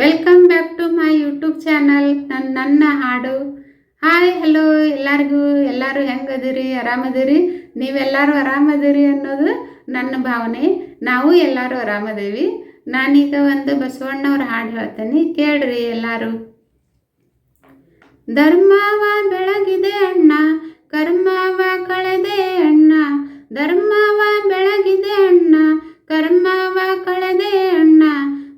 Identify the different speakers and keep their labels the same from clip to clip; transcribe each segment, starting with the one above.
Speaker 1: Welcome back to my YouTube channel. ನನ್ನ ಹಾಡು. Hi hello ಎಲ್ಲರೂ ಹೆಂಗದಿರಿ? ಆರಾಮದಿರಿ? ನೀವೆಲ್ಲರೂ ಆರಾಮದಿರಿ ಅನ್ನೋದು ನನ್ನ ಭಾವನೆ. ನಾವು ಎಲ್ಲರೂ ಆರಾಮದೇವಿ. ನಾನೀಗ ಒಂದು ಬಸವಣ್ಣವ್ರ ಹಾಡು ಹೇಳ್ತೇನೆ, ಕೇಳ್ರಿ ಎಲ್ಲರೂ. ಧರ್ಮವ ಬೆಳಗಿದೆ ಅಣ್ಣ, ಕರ್ಮವ ಕಳೆದೆ ಅಣ್ಣ. ಧರ್ಮವ ಬೆಳಗಿದೆ ಅಣ್ಣ, ಕರ್ಮವ ಕಳೆದೆ ಅಣ್ಣ.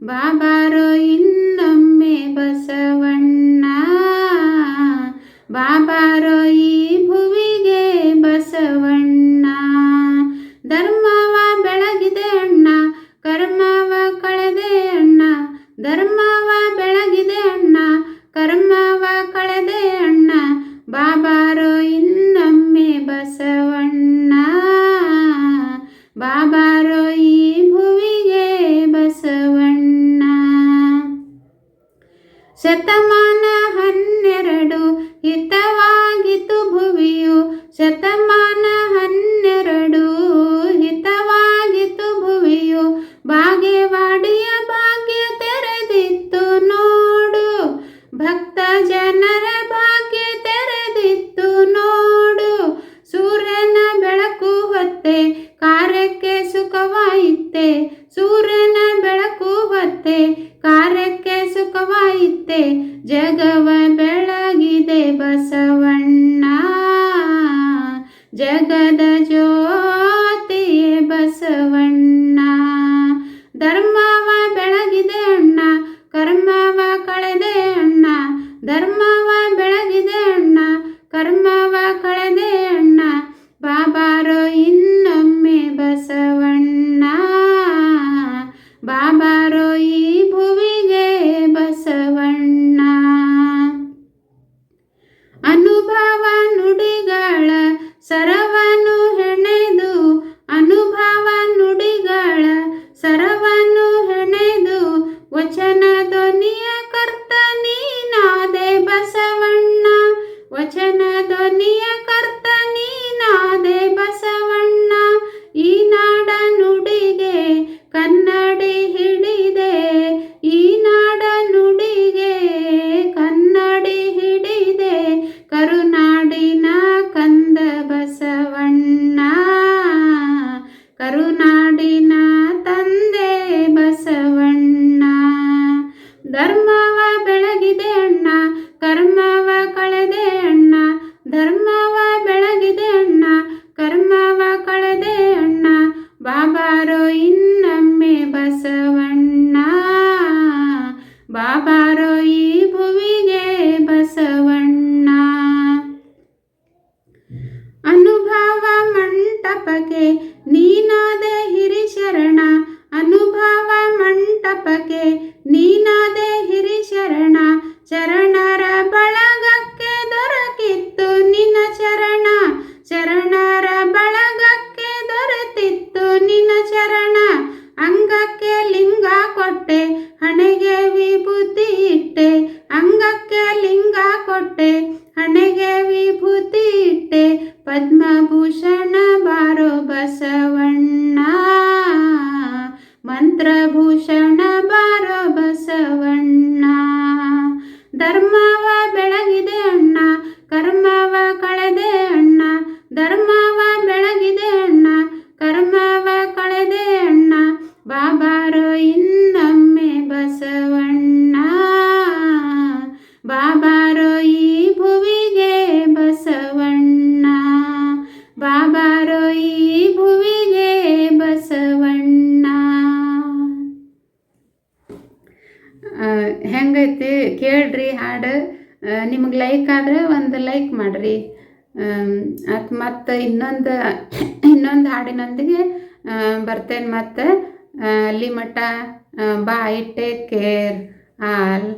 Speaker 1: ಬಾಬಾರೋ ಇನ್ನೊಮ್ಮೆ ಬಸವಣ್ಣ, ಬಾಬಾರೋ ಈ ಭುವಿಗೆ ಬಸವಣ್ಣ. ಧರ್ಮವ ಬೆಳಗಿದೆ ಅಣ್ಣ, ಕರ್ಮವ ಕಳೆದೆ ಅಣ್ಣ. ಧರ್ಮವ ಬೆಳಗಿದೆ ಅಣ್ಣ, ಕರ್ಮವ ಕಳೆದೆ ಅಣ್ಣ. ಬಾಬಾರೋ ಇನ್ನೊಮ್ಮೆ ಬಸವಣ್ಣ, ಬಾಬಾರೋ ಈ ಭುವಿಗೆ ಬಸವಣ್ಣ. ಶತಮಾನ 12 ಹಿತವಾಗಿತು ಭುವಿಯು, ಶತಮಾನ 12 ಹಿತವಾಗಿತು ಭುವಿಯು. ಬಾಗೇವಾಡಿಯ ಭಾಗ್ಯ ತೆರೆದಿತ್ತು ನೋಡು, ಭಕ್ತ ಜನರ ಭಾಗ್ಯ ತೆರೆದಿತ್ತು ನೋಡು. ಸೂರ್ಯನ ಬೆಳಕು ಹೊತ್ತೆ ಕಾರ್ಯಕ್ಕೆ ಸುಖವಾಯಿತೆ, ಸೂರ್ಯನ ಬೆಳಕು ಹೊತ್ತೆ ಕಾರ್ಯಕ್ಕೆ ಸುಖವಾಯಿತೆ. ಜಗವ ಬೆಳಗಿದೆ ಬಸವಣ್ಣ, ಜಗದ ಜ್ಯೋತಿಯೇ ಬಸವಣ್ಣ. ಧರ್ಮವ ಬೆಳಗಿದೆ ಅಣ್ಣ, ಕರ್ಮವ ಕಳೆದೆ ಅಣ್ಣ. ಧರ್ಮವ ಬೆಳಗಿದೆ ಅಣ್ಣ, ಕರ್ಮವ ಕಳೆದೆ ಅಣ್ಣ. ಬಾಬಾರೋ ಇನ್ನೊಮ್ಮೆ ಬಸವಣ್ಣ, ಬಾಬಾರೋ ಈ ಭುವಿಗೆ ಬಸವಣ್ಣ. ಅನುಭವ ನುಡಿಗಳ ಸರವನು ಹೆಣೆದು, ಅನುಭವ ನುಡಿಗಳ ಸರವನು ಹೆಣೆದು. ವಚನ ಧ್ವನಿಯ ಕರ್ತ ನೀನಾದೆ ಬಸವಣ್ಣ, ವಚನ ಧ್ವನಿಯ ಕರ್ತ ನೀನಾದೆ ಬಸವಣ್ಣ. ಈ ನಾಡ ನುಡಿಗೆ ಕನ್ನಡಿ ಹಿಡಿದೆ, ಈ ನಾಡ ನುಡಿಗೆ ಕನ್ನಡಿ ಹಿಡಿದೆ. ಕರುನಾಡಿನ ಕಂದ ಬಸವಣ್ಣ, ಕರುನಾಡಿನ ತಂದೆ ಬಸವಣ್ಣ. ಧರ್ಮವ ಬೆಳಗಿದೆ ಅಣ್ಣ, ಕರ್ಮವ ಕಳೆದೆ ಅಣ್ಣ. ಧರ್ಮವ ಬೆಳಗಿದೆ ಅಣ್ಣ, ಕರ್ಮವ ಕಳೆದೆ ಅಣ್ಣ. ಬಾಬಾರೋ ಇನ್ನೊಮ್ಮೆ ಬಸವಣ್ಣ, ಬಾಬಾರೋ ಈ ಭುವಿಗೆ ಬಸವಣ್ಣ. ಅನುಭವ ಮಂಟಪಕ್ಕೆ ನೀನಾದೆ ಹಿರಿಶರಣ, ಅನುಭವ ಮಂಟಪಕ್ಕೆ ನೀನಾದೆ ಹಿರಿಶರಣ. ಶರಣರ ಬಳಗಕ್ಕೆ ದೊರಕಿತ್ತು ನಿನ್ನ ಚರಣ, ಶರಣರ ಬಳಗಕ್ಕೆ ದೊರೆತಿತ್ತು ನಿನ್ನ ಚರಣ. ಅಂಗಕ್ಕೆ ಲಿಂಗ ಕೊಟ್ಟೆ, ಹಣೆಗೆ ವಿಭೂತಿ ಇಟ್ಟೆ. ಅಂಗಕ್ಕೆ ಲಿಂಗ ಕೊಟ್ಟೆ, ಹಣೆಗೆ ವಿಭೂತಿ ಇಟ್ಟೆ. ಪದ್ಮಭೂಷಣ ಬಾರೋ ಬಸವಣ್ಣ, ಮಂತ್ರಭೂಷಣ ಬಾರೋ ಬಸವಣ್ಣ. ಧರ್ಮವ ಬೆಳಗಿದೆ ಅಣ್ಣ, ಕರ್ಮವ ಕಳೆದೆ ಅಣ್ಣ. ಧರ್ಮವ ಬೆಳಗಿದೆ ಅಣ್ಣ, ಕರ್ಮವ ಕಳೆದೆ ಅಣ್ಣ. ಬಾಬಾರೋ ಇನ್ನೊಮ್ಮೆ ಬಸವಣ್ಣ, ಬಾಬಾರೋ ಈ ಭುವಿಗೆ ಬಸವಣ್ಣ, ಬಾಬಾರೋ ಈ ಭುವಿಗೆ ಬಸವಣ್ಣ. ಹೆಂಗೈತಿ ಕೇಳ್ರಿ ಹಾಡು. ನಿಮಗೆ ಲೈಕ್ ಆದರೆ ಒಂದು ಲೈಕ್ ಮಾಡಿರಿ. ಮತ್ತು ಇನ್ನೊಂದು ಹಾಡಿನೊಂದಿಗೆ ಬರ್ತೇನೆ. ಮತ್ತು ಅಲ್ಲಿ ಮಟ್ಟ ಬಾಯ್, ಟೇಕ್ ಕೇರ್ ಆಲ್.